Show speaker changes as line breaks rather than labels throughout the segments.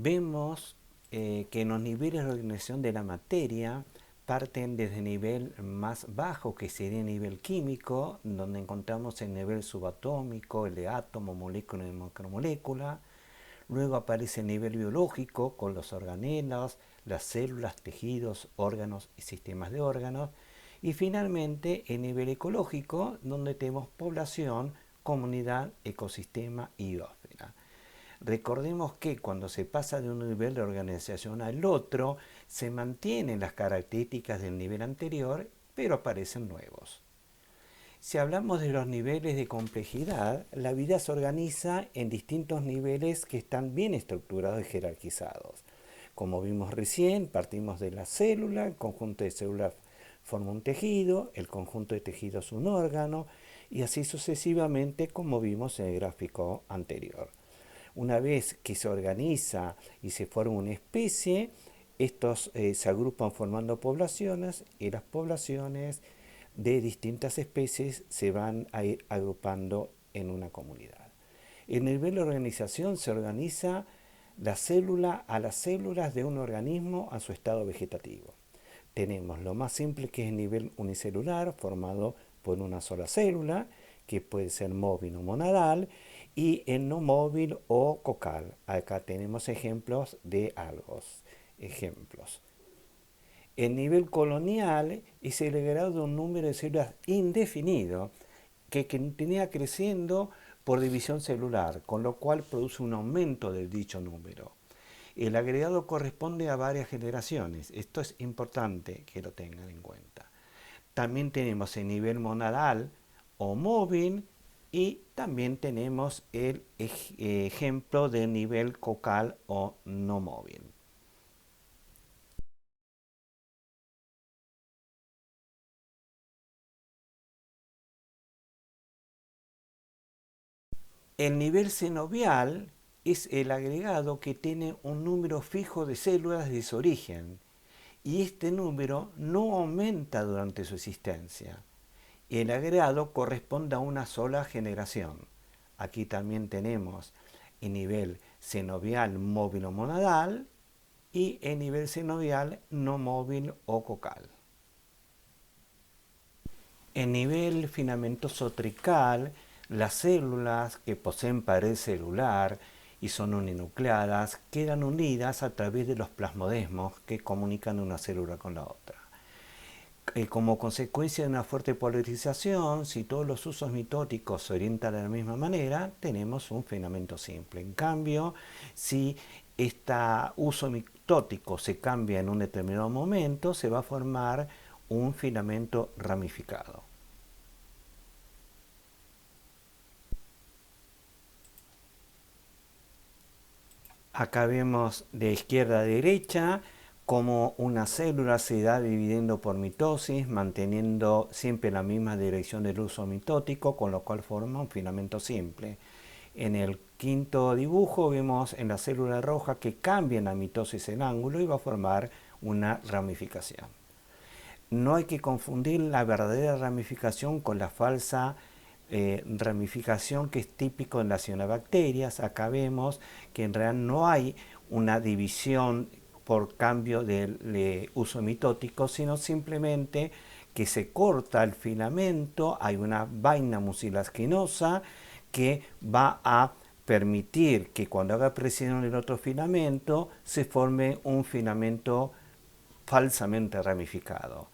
vemos que en los niveles de organización de la materia parten desde el nivel más bajo, que sería el nivel químico, donde encontramos el nivel subatómico, el de átomo, molécula y macromolécula. Luego aparece el nivel biológico, con los organelos, las células, tejidos, órganos y sistemas de órganos. Y finalmente el nivel ecológico, donde tenemos población, comunidad, ecosistema y biosfera. Recordemos que cuando se pasa de un nivel de organización al otro, se mantienen las características del nivel anterior, pero aparecen nuevos. Si hablamos de los niveles de complejidad, la vida se organiza en distintos niveles que están bien estructurados y jerarquizados. Como vimos recién, partimos de la célula, el conjunto de células forma un tejido, el conjunto de tejidos un órgano, y así sucesivamente como vimos en el gráfico anterior. Una vez que se organiza y se forma una especie, estos se agrupan formando poblaciones y las poblaciones de distintas especies se van a ir agrupando en una comunidad. En el nivel de organización se organiza la célula a las células de un organismo a su estado vegetativo. Tenemos lo más simple, que es el nivel unicelular, formado por una sola célula, que puede ser móvil o monadal, y el no móvil o cocal. Acá tenemos ejemplos de algos. Ejemplos. El nivel colonial es el grado de un número de células indefinido que continúa creciendo por división celular, con lo cual produce un aumento de dicho número. El agregado corresponde a varias generaciones. Esto es importante que lo tengan en cuenta. También tenemos el nivel monadal o móvil, y también tenemos el ejemplo de nivel cocal o no móvil. El nivel sinovial es el agregado que tiene un número fijo de células de su origen, y este número no aumenta durante su existencia. El agregado corresponde a una sola generación. Aquí también tenemos el nivel sinovial móvil o monadal y el nivel sinovial no móvil o cocal. En nivel filamentoso trical, las células que poseen pared celular y son uninucleadas quedan unidas a través de los plasmodesmos que comunican una célula con la otra. Como consecuencia de una fuerte polarización, si todos los usos mitóticos se orientan de la misma manera, tenemos un filamento simple. En cambio, si este uso mitótico se cambia en un determinado momento, se va a formar un filamento ramificado. Acá vemos de izquierda a derecha cómo una célula se da dividiendo por mitosis, manteniendo siempre la misma dirección del uso mitótico, con lo cual forma un filamento simple. En el quinto dibujo vemos en la célula roja que cambia en la mitosis el ángulo y va a formar una ramificación. No hay que confundir la verdadera ramificación con la falsa ramificación, que es típico en las cianobacterias. Acá vemos que en realidad no hay una división por cambio del uso mitótico, sino simplemente que se corta el filamento, hay una vaina mucilaskinosa que va a permitir que cuando haga presión en el otro filamento se forme un filamento falsamente ramificado.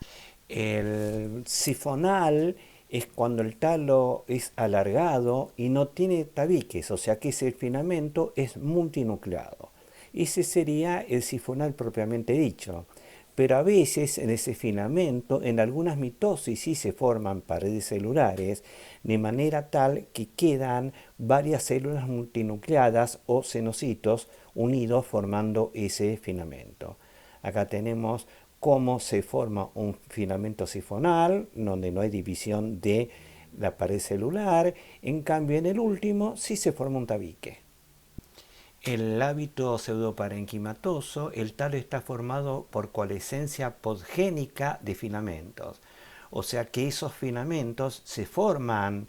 El sifonal es cuando el talo es alargado y no tiene tabiques, o sea que ese filamento es multinucleado. Ese sería el sifonal propiamente dicho. Pero a veces en ese filamento, en algunas mitosis sí se forman paredes celulares, de manera tal que quedan varias células multinucleadas o cenocitos unidos formando ese filamento. Acá tenemos cómo se forma un filamento sifonal, donde no hay división de la pared celular. En cambio, en el último sí se forma un tabique. El hábito pseudoparenquimatoso, el talo está formado por coalescencia podgénica de filamentos. O sea que esos filamentos se forman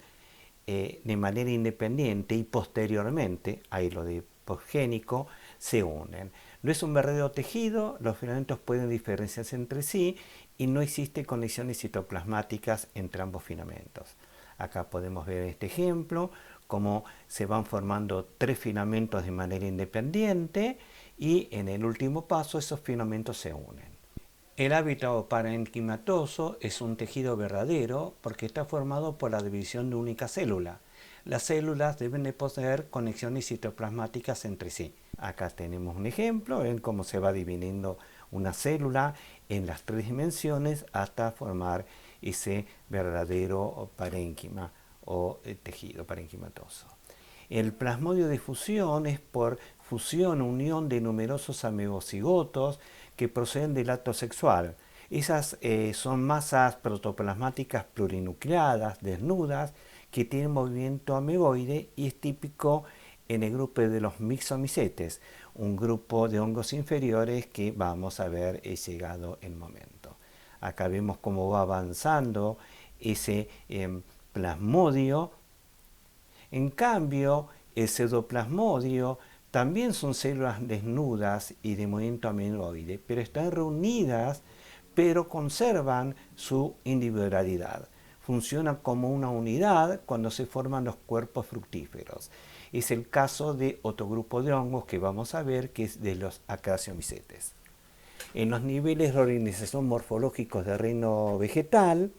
de manera independiente y posteriormente, ahí lo de podgénico, se unen. No es un verdadero tejido, los filamentos pueden diferenciarse entre sí y no existe conexiones citoplasmáticas entre ambos filamentos. Acá podemos ver este ejemplo, cómo se van formando 3 filamentos de manera independiente y en el último paso esos filamentos se unen. El hábito parenquimatoso es un tejido verdadero porque está formado por la división de única célula. Las células deben de poseer conexiones citoplasmáticas entre sí. Acá tenemos un ejemplo en cómo se va dividiendo una célula en las 3 dimensiones hasta formar ese verdadero parénquima o tejido parenquimatoso. El plasmodio de fusión es por fusión o unión de numerosos amebocigotos que proceden del acto sexual. Esas son masas protoplasmáticas plurinucleadas, desnudas, que tienen movimiento ameboide y es típico en el grupo de los myxomicetes, un grupo de hongos inferiores que vamos a ver llegado el momento. Acá vemos cómo va avanzando ese plasmodio. En cambio, el pseudoplasmodio también son células desnudas y de movimiento ameboide, pero están reunidas, pero conservan su individualidad. Funcionan como una unidad cuando se forman los cuerpos fructíferos. Es el caso de otro grupo de hongos que vamos a ver, que es de los acariciomicetes. En los niveles de organización morfológicos del reino vegetal,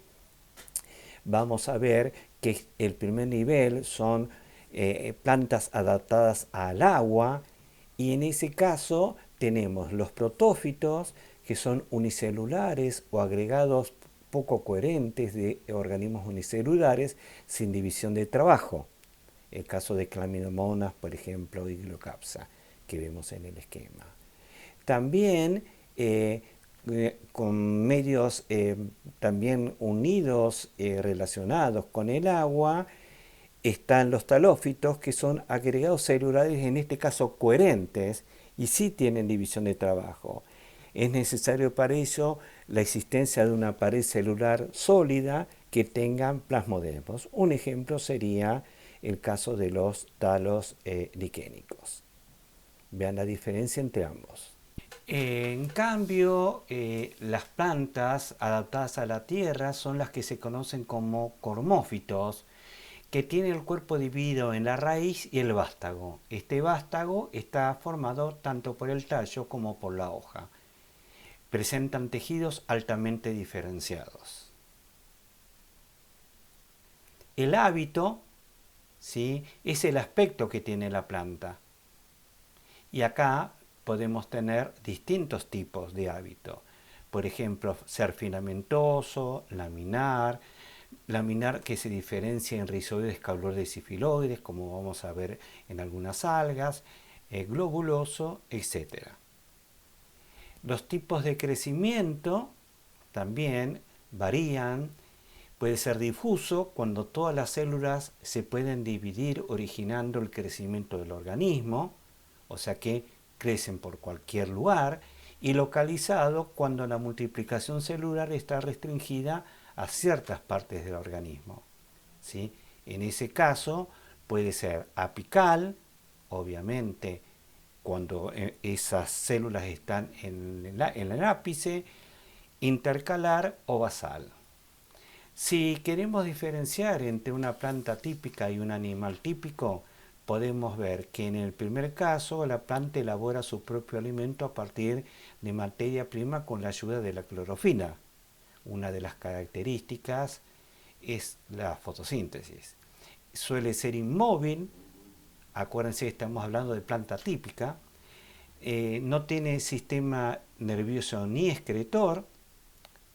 vamos a ver que el primer nivel son plantas adaptadas al agua y en ese caso tenemos los protófitos que son unicelulares o agregados poco coherentes de organismos unicelulares sin división de trabajo. El caso de Chlamydomonas, por ejemplo, y Glocapsa, que vemos en el esquema. También con medios también unidos, relacionados con el agua, están los talófitos, que son agregados celulares, en este caso coherentes, y sí tienen división de trabajo. Es necesario para ello la existencia de una pared celular sólida que tengan plasmodemos. Un ejemplo sería el caso de los talos liquénicos. Vean la diferencia entre ambos. En cambio, las plantas adaptadas a la tierra son las que se conocen como cormófitos, que tienen el cuerpo dividido en la raíz y el vástago. Este vástago está formado tanto por el tallo como por la hoja. Presentan tejidos altamente diferenciados. El hábito, ¿sí?, es el aspecto que tiene la planta. Y acá podemos tener distintos tipos de hábito. Por ejemplo, ser filamentoso, laminar que se diferencia en rizoides, cauloides y filoides, como vamos a ver en algunas algas, globuloso, etc. Los tipos de crecimiento también varían. Puede ser difuso cuando todas las células se pueden dividir originando el crecimiento del organismo, o sea que crecen por cualquier lugar, y localizado cuando la multiplicación celular está restringida a ciertas partes del organismo, ¿sí? En ese caso puede ser apical, obviamente cuando esas células están en el ápice, intercalar o basal. Si queremos diferenciar entre una planta típica y un animal típico, podemos ver que en el primer caso la planta elabora su propio alimento a partir de materia prima con la ayuda de la clorofila. Una de las características es la fotosíntesis. Suele ser inmóvil, acuérdense que estamos hablando de planta típica, no tiene sistema nervioso ni excretor,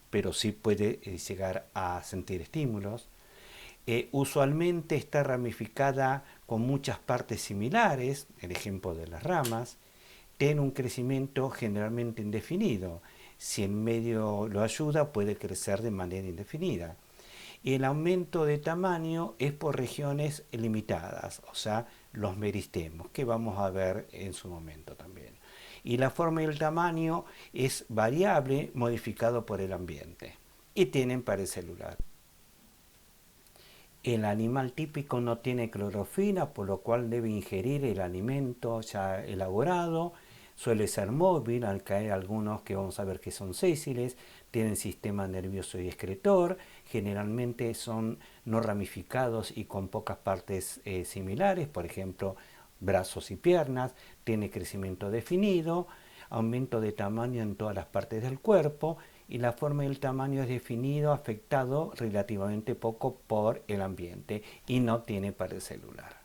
pero sí puede llegar a sentir estímulos. Usualmente está ramificada con muchas partes similares, el ejemplo de las ramas. Tiene un crecimiento generalmente indefinido. Si en medio lo ayuda, puede crecer de manera indefinida. Y el aumento de tamaño es por regiones limitadas, o sea, los meristemos, que vamos a ver en su momento también. Y la forma y el tamaño es variable, modificado por el ambiente. Y tienen pared celular. El animal típico no tiene clorofila, por lo cual debe ingerir el alimento ya elaborado. Suele ser móvil, al caer algunos que vamos a ver que son sésiles, tienen sistema nervioso y excretor, generalmente son no ramificados y con pocas partes similares, por ejemplo, brazos y piernas, tiene crecimiento definido, aumento de tamaño en todas las partes del cuerpo y la forma y el tamaño es definido, afectado relativamente poco por el ambiente y no tiene pared celular.